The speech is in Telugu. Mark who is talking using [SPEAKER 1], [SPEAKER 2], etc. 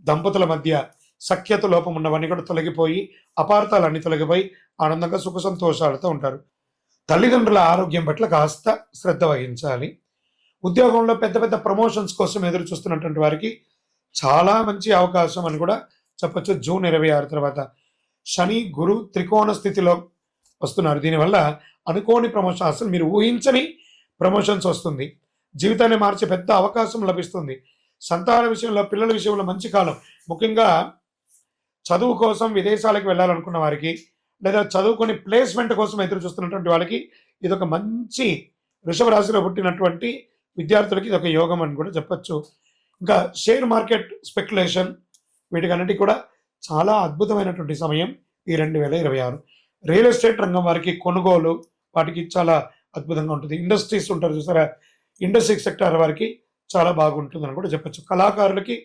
[SPEAKER 1] దంపతుల మధ్య సఖ్యత లోపం ఉన్నవన్నీ కూడా తొలగిపోయి, అపార్థాలన్నీ తొలగిపోయి ఆనందంగా సుఖ సంతోషాలతో ఉంటారు. తల్లిదండ్రుల ఆరోగ్యం పట్ల కాస్త శ్రద్ధ వహించాలి. ఉద్యోగంలో పెద్ద పెద్ద ప్రమోషన్స్ కోసం ఎదురు చూస్తున్నటువంటి వారికి చాలా మంచి అవకాశం అని కూడా చెప్పొచ్చు. జూన్ 26 తర్వాత శని, గురు త్రికోణ స్థితిలో వస్తున్నారు. దీనివల్ల అనుకోని ప్రమోషన్, అసలు మీరు ఊహించని ప్రమోషన్స్ వస్తుంది. జీవితాన్ని మార్చే పెద్ద అవకాశం లభిస్తుంది. సంతాన విషయంలో, పిల్లల విషయంలో మంచి కాలం. ముఖ్యంగా చదువు కోసం విదేశాలకు వెళ్ళాలనుకున్న వారికి, లేదా చదువుకొని ప్లేస్మెంట్ కోసం ఎదురు చూస్తున్నటువంటి వాళ్ళకి ఇదొక మంచి, వృషభ రాశిలో పుట్టినటువంటి విద్యార్థులకి ఇదొక యోగం అని కూడా చెప్పొచ్చు. ఇంకా షేర్ మార్కెట్ స్పెక్యులేషన్, వీటికన్నిటికీ కూడా చాలా అద్భుతమైనటువంటి సమయం ఈ 2026. రియల్ ఎస్టేట్ రంగం వారికి కొనుగోలు, వాటికి చాలా అద్భుతంగా ఉంటుంది. ఇండస్ట్రీస్ ఉంటారు చూసారా, ఇండస్ట్రీ సెక్టార్ వారికి చాలా బాగుంటుందని కూడా చెప్పొచ్చు. కళాకారులకి